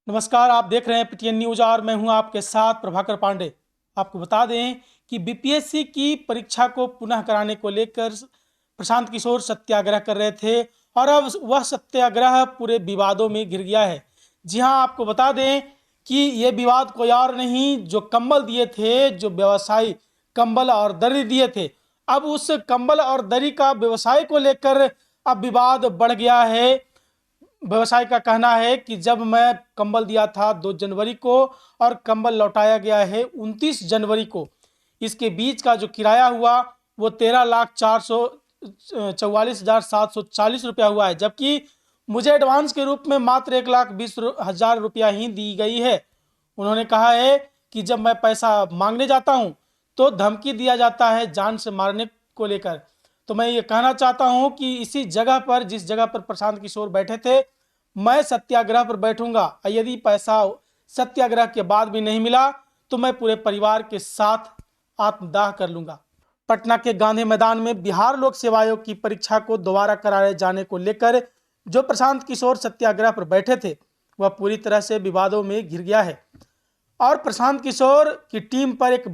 नमस्कार, आप देख रहे हैं पीटीएन न्यूज और मैं हूं आपके साथ प्रभाकर पांडे। आपको बता दें कि बीपीएससी की परीक्षा को पुनः कराने को लेकर प्रशांत किशोर सत्याग्रह कर रहे थे और अब वह सत्याग्रह पूरे विवादों में घिर गया है। जी हां, आपको बता दें कि ये विवाद कोई और नहीं, जो कंबल दिए थे, जो व्यवसायी कंबल और दरी दिए थे, अब उस कंबल और दरी का व्यवसाय को लेकर अब विवाद बढ़ गया है। व्यवसाय का कहना है कि जब मैं कंबल दिया था 2 जनवरी को और कंबल लौटाया गया है 29 जनवरी को, इसके बीच का जो किराया हुआ वो 13,44,740 रुपया हुआ है, जबकि मुझे एडवांस के रूप में मात्र 1,20,000 रुपया ही दी गई है। उन्होंने कहा है कि जब मैं पैसा मांगने जाता हूं तो धमकी दिया जाता है जान से मारने को लेकर। तो मैं ये कहना चाहता हूं कि इसी जगह पर, जिस जगह पर प्रशांत किशोर बैठे थे, मैं सत्याग्रह पर बैठूंगा। यदि पैसा सत्याग्रह के बाद भी नहीं मिला तो मैं पूरे परिवार के साथ आत्मदाह कर लूंगा। पटना के गांधी मैदान में बिहार लोक सेवा आयोग की परीक्षा को दोबारा कराए जाने को लेकर जो प्रशांत किशोर सत्याग्रह पर बैठे थे वह पूरी तरह से विवादों में घिर गया है और प्रशांत किशोर की टीम पर एक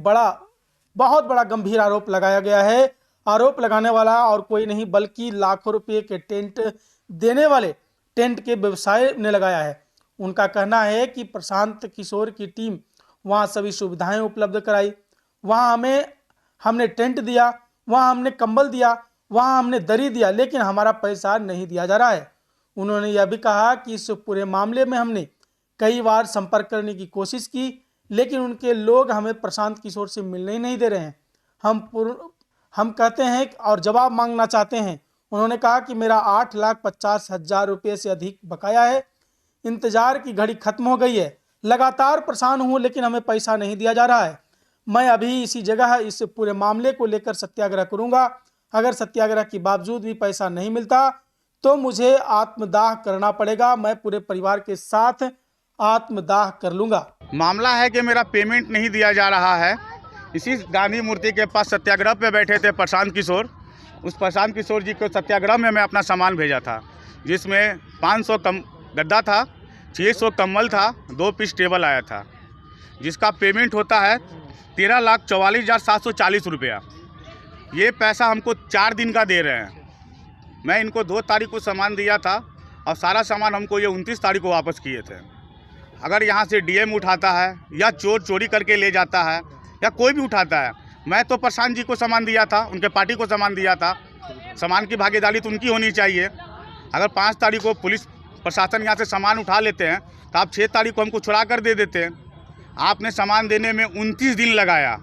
बहुत बड़ा गंभीर आरोप लगाया गया है। आरोप लगाने वाला और कोई नहीं बल्कि लाखों रुपए के टेंट देने वाले टेंट के व्यवसाय ने लगाया है। उनका कहना है कि प्रशांत किशोर की टीम वहां सभी सुविधाएं उपलब्ध कराई, वहां हमने टेंट दिया, वहां हमने कंबल दिया, वहां हमने दरी दिया, लेकिन हमारा पैसा नहीं दिया जा रहा है। उन्होंने यह भी कहा कि इस पूरे मामले में हमने कई बार संपर्क करने की कोशिश की, लेकिन उनके लोग हमें प्रशांत किशोर से मिलने ही नहीं दे रहे हैं। हम कहते हैं और जवाब मांगना चाहते हैं। उन्होंने कहा कि मेरा 8,50,000 रुपये से अधिक बकाया है, इंतजार की घड़ी खत्म हो गई है, लगातार परेशान हूँ लेकिन हमें पैसा नहीं दिया जा रहा है। मैं अभी इसी जगह इस पूरे मामले को लेकर सत्याग्रह करूँगा। अगर सत्याग्रह के बावजूद भी पैसा नहीं मिलता तो मुझे आत्मदाह करना पड़ेगा। मैं पूरे परिवार के साथ आत्मदाह कर लूँगा। मामला है कि मेरा पेमेंट नहीं दिया जा रहा है। इसी गांधी मूर्ति के पास सत्याग्रह पे बैठे थे प्रशांत किशोर। उस प्रशांत किशोर जी को सत्याग्रह में मैं अपना सामान भेजा था, जिसमें 500 गद्दा था, 600 कम्बल था, 2 पीस टेबल आया था, जिसका पेमेंट होता है 13,44,740 रुपया। ये पैसा हमको 4 दिन का दे रहे हैं। मैं इनको 2 तारीख को सामान दिया था और सारा सामान हमको ये 29 तारीख को वापस किए थे। अगर यहाँ से डीएम उठाता है या चोर चोरी करके ले जाता है या कोई भी उठाता है, मैं तो प्रशांत जी को सामान दिया था, उनके पार्टी को सामान दिया था। सामान की भागीदारी तो उनकी होनी चाहिए। अगर 5 तारीख को पुलिस प्रशासन यहाँ से सामान उठा लेते हैं तो आप 6 तारीख को हमको छुड़ा कर दे देते हैं। आपने सामान देने में 29 दिन लगाया।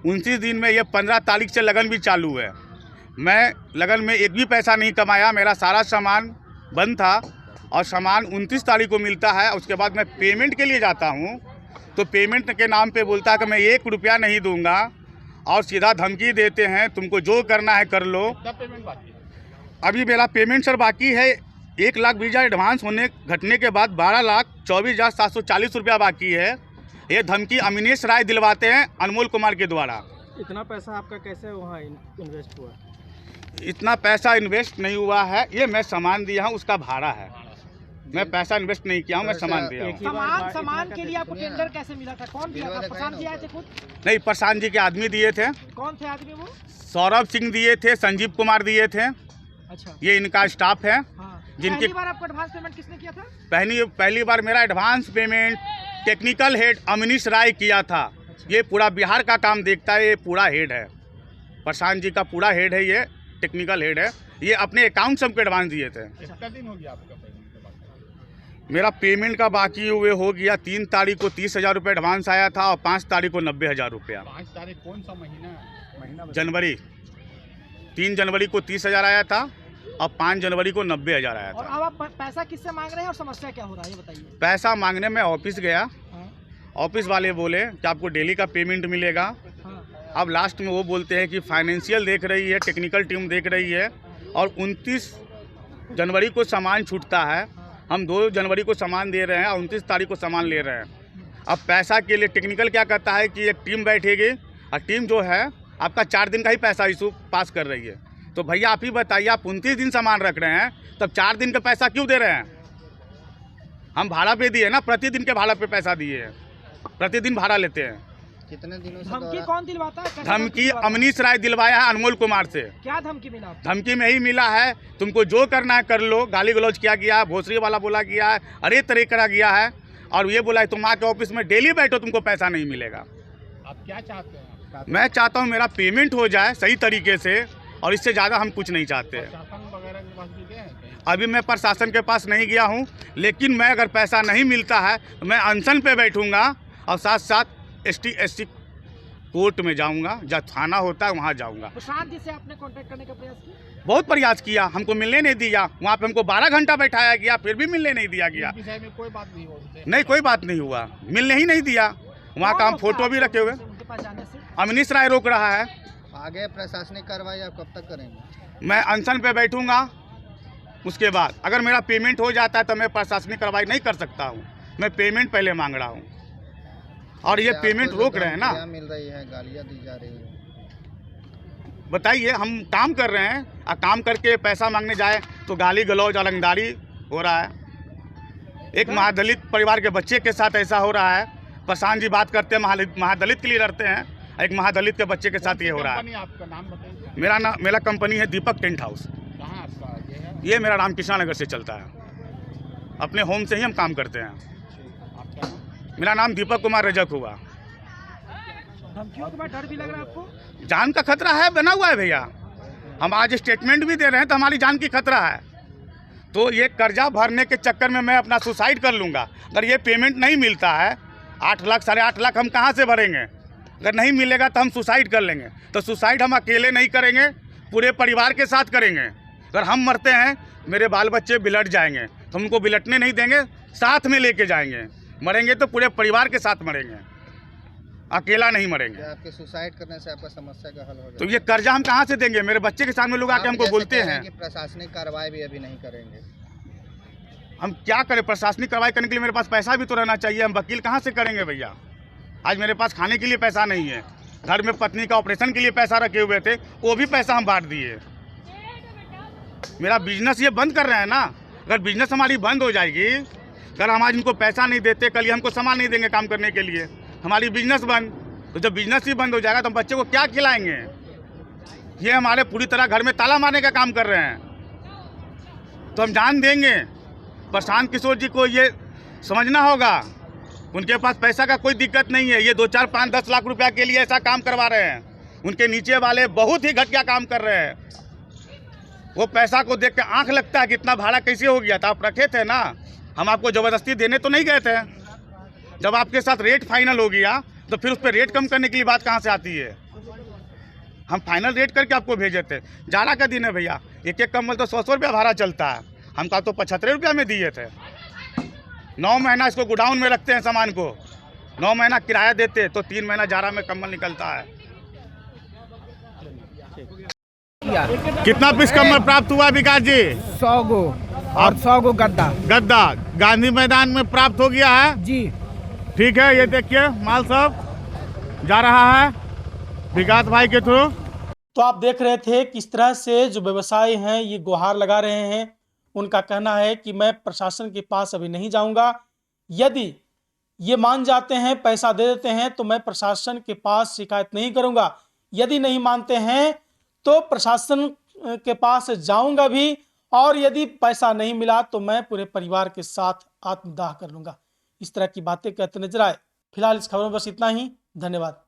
29 दिन में ये 15 तारीख से लगन भी चालू है। मैं लगन में एक भी पैसा नहीं कमाया, मेरा सारा सामान बंद था और सामान 29 तारीख को मिलता है। उसके बाद मैं पेमेंट के लिए जाता हूँ तो पेमेंट के नाम पे बोलता है कि मैं 1 रुपया नहीं दूंगा और सीधा धमकी देते हैं, तुमको जो करना है कर लो। पेमेंट बाकी है अभी मेरा पेमेंट सर बाकी है। 1,20,000 एडवांस घटने के बाद 12,24,740 रुपया बाकी है। ये धमकी अमीनेश राय दिलवाते हैं अनमोल कुमार के द्वारा। इतना पैसा आपका कैसे वहाँ इन्वेस्ट हुआ? इतना पैसा इन्वेस्ट नहीं हुआ है, ये मैं सामान दिया हूँ, उसका भाड़ा है। मैं पैसा इन्वेस्ट नहीं किया हूँ, मैं सामान दिया हूँ। सामान के लिए आपको टेंडर कैसे मिला था? कौन दिया था? प्रशांत जी आए थे खुद? नहीं, प्रशांत जी के आदमी दिए थे। कौन थे आदमी वो? सौरभ सिंह दिए थे, संजीव कुमार दिए थे। अच्छा, ये इनका स्टाफ है। हाँ। जिनकी पहली बार आपको एडवांस पेमेंट किसने किया था? पहली बार मेरा एडवांस पेमेंट टेक्निकल हेड अमीनेश राय किया था। ये पूरा बिहार का काम देखता है, ये पूरा हेड है, प्रशांत जी का पूरा हेड है, ये टेक्निकल हेड है। ये अपने अकाउंट से हमको एडवांस दिए थे। कितना दिन हो गया आपका पेमेंट? मेरा पेमेंट का बाकी हुए हो गया 3 तारीख को 30,000 रुपये एडवांस आया था और 5 तारीख को 90,000 रुपया। 5 तारीख कौन सा महीना? जनवरी। 3 जनवरी को 30,000 आया था और 5 जनवरी को 90,000 आया और था। अब आप पैसा किससे मांग रहे हैं और समस्या क्या हो रहा है ये बताइए। पैसा मांगने में ऑफिस गया, ऑफिस वाले बोले कि आपको डेली का पेमेंट मिलेगा। अब लास्ट में वो बोलते हैं कि फाइनेंशियल देख रही है, टेक्निकल टीम देख रही है और 29 जनवरी को सामान छूटता है। हम 2 जनवरी को सामान दे रहे हैं और 29 तारीख को सामान ले रहे हैं। अब पैसा के लिए टेक्निकल क्या कहता है कि एक टीम बैठेगी और टीम जो है आपका 4 दिन का ही पैसा इशू पास कर रही है। तो भैया आप ही बताइए, आप 29 दिन सामान रख रहे हैं तब 4 दिन का पैसा क्यों दे रहे हैं? हम भाड़ा पे दिए ना, प्रतिदिन के भाड़ा पे पैसा दिए हैं, प्रतिदिन भाड़ा लेते हैं। कितने दिनों से धमकी कौन दिलवाता है? कैसे धमकी दिलवाता है? अमनीश राय दिलवाया है अनमोल कुमार से। क्या धमकी मिला आपको? धमकी में ही मिला है, तुमको जो करना है कर लो, गाली गलौज किया गया है, भोसरी वाला बोला गया है, अरे तरह करा गया है, और ये बोला है तुम आके ऑफिस में डेली बैठो तुमको पैसा नहीं मिलेगा। आप क्या चाहते हैं? मैं चाहता हूँ मेरा पेमेंट हो जाए सही तरीके से, और इससे ज़्यादा हम कुछ नहीं चाहते। शासन वगैरह के पास भी गए हैं कहीं? अभी मैं प्रशासन के पास नहीं गया हूँ, लेकिन मैं अगर पैसा नहीं मिलता है तो मैं अनशन पे बैठूंगा, और साथ साथ ST कोर्ट में जाऊंगा, जहाँ थाना होता है वहाँ जाऊंगा। प्रशांत जी से आपने कांटेक्ट करने का प्रयास किया? बहुत प्रयास किया, हमको मिलने नहीं दिया, वहाँ पे हमको 12 घंटा बैठाया गया, फिर भी मिलने नहीं दिया गया। इस विषय में कोई बात नहीं हो रही? नहीं, कोई बात नहीं हुआ, मिलने ही नहीं दिया। वहाँ का हम फोटो भी रखे हुए। उनके पास जाने से अमनीश राय रोक रहा है। आगे प्रशासनिक कार्रवाई आप कब तक करेंगे? मैं अनशन पे बैठूंगा, उसके बाद अगर मेरा पेमेंट हो जाता है तो मैं प्रशासनिक कार्रवाई नहीं कर सकता हूँ। मैं पेमेंट पहले मांग रहा हूँ, और ये क्या पेमेंट आपको रोक रहे हैं ना। धमकियां मिल रही है, गालियां दी जा रही है? बताइए, हम काम कर रहे हैं और काम करके पैसा मांगने जाए तो गाली गलौज अलंगदारी हो रहा है। एक महादलित परिवार के बच्चे के साथ ऐसा हो रहा है। प्रशांत जी बात करते हैं महादलित के लिए लड़ते हैं, एक महादलित के बच्चे के साथ ये हो रहा है। कंपनी आपका नाम बताइए। मेरा कंपनी है दीपक टेंट हाउस। कहाँ आपका ये है? ये मेरा रामकृष्णा नगर से चलता है, अपने होम से ही हम काम करते हैं। आपका नाम? मेरा नाम दीपक कुमार रजक हुआ। धमकियों के बाद डर भी लग रहा है आपको? जान का खतरा है, बना हुआ है भैया। हम आज स्टेटमेंट भी दे रहे हैं तो हमारी जान की खतरा है। तो ये कर्जा भरने के चक्कर में मैं अपना सुसाइड कर लूँगा। अगर ये पेमेंट नहीं मिलता है, 8 लाख 8.5 लाख हम कहाँ से भरेंगे? अगर नहीं मिलेगा तो हम सुसाइड कर लेंगे। तो सुसाइड हम अकेले नहीं करेंगे, पूरे परिवार के साथ करेंगे। अगर हम मरते हैं, मेरे बाल बच्चे बिलट जाएंगे, तो उनको बिलटने नहीं देंगे, साथ में लेके जाएंगे। मरेंगे तो पूरे परिवार के साथ मरेंगे, अकेला नहीं मरेंगे। क्या आपके सुसाइड करने से आपका समस्या का हल हो तो जाएगा? ये कर्जा हम कहाँ से देंगे? मेरे बच्चे के सामने लोग आके आप हमको जैसे बोलते कह रहे हैं। कि प्रशासनिक कार्रवाई भी अभी नहीं करेंगे। हम क्या करें? प्रशासनिक कार्रवाई करने के लिए मेरे पास पैसा भी तो रहना चाहिए। हम वकील कहाँ से करेंगे भैया? आज मेरे पास खाने के लिए पैसा नहीं है, घर में पत्नी का ऑपरेशन के लिए पैसा रखे हुए थे, वो भी पैसा हम बांट दिए। मेरा बिजनेस ये बंद कर रहे हैं ना। अगर बिजनेस हमारी बंद हो जाएगी, अगर हम आज इनको पैसा नहीं देते, कल ये हमको सामान नहीं देंगे काम करने के लिए, हमारी बिजनेस बंद। तो जब बिजनेस ही बंद हो जाएगा तो हम बच्चे को क्या खिलाएंगे? ये हमारे पूरी तरह घर में ताला मारने का काम कर रहे हैं। तो हम जान देंगे। प्रशांत किशोर जी को ये समझना होगा, उनके पास पैसा का कोई दिक्कत नहीं है। ये 2, 4, 5, 10 लाख रुपया के लिए ऐसा काम करवा रहे हैं। उनके नीचे वाले बहुत ही घटिया काम कर रहे हैं। वो पैसा को देख के आंख लगता है कि इतना भाड़ा कैसे हो गया था। आप रखे थे ना, हम आपको ज़बरदस्ती देने तो नहीं गए थे। जब आपके साथ रेट फाइनल हो गया तो फिर उस पर रेट कम करने के लिए बात कहाँ से आती है? हम फाइनल रेट करके आपको भेजे थे। जाड़ा का दिन है भैया, एक कंबल तो 100 रुपया भाड़ा चलता है, हम का तो 75 रुपया में दिए थे। 9 महीना इसको गोडाउन में रखते हैं सामान को, 9 महीना किराया देते तो 3 महीना जाड़ा में कंबल निकलता है। कितना पीस कंबल प्राप्त हुआ विकास जी? 100 गो और 100 गो गद्दा गांधी मैदान में प्राप्त हो गया है जी। ठीक है, ये देखिए माल सब जा रहा है विकास भाई के थ्रू। तो आप देख रहे थे किस तरह से जो व्यवसायी हैं ये गुहार लगा रहे हैं। उनका कहना है कि मैं प्रशासन के पास अभी नहीं जाऊंगा। यदि ये मान जाते हैं, पैसा दे देते हैं, तो मैं प्रशासन के पास शिकायत नहीं करूंगा। यदि नहीं मानते हैं तो प्रशासन के पास जाऊंगा भी, और यदि पैसा नहीं मिला तो मैं पूरे परिवार के साथ आत्मदाह कर लूंगा। इस तरह की बातें कहते नजर आए। फिलहाल इस खबर में बस इतना ही। धन्यवाद।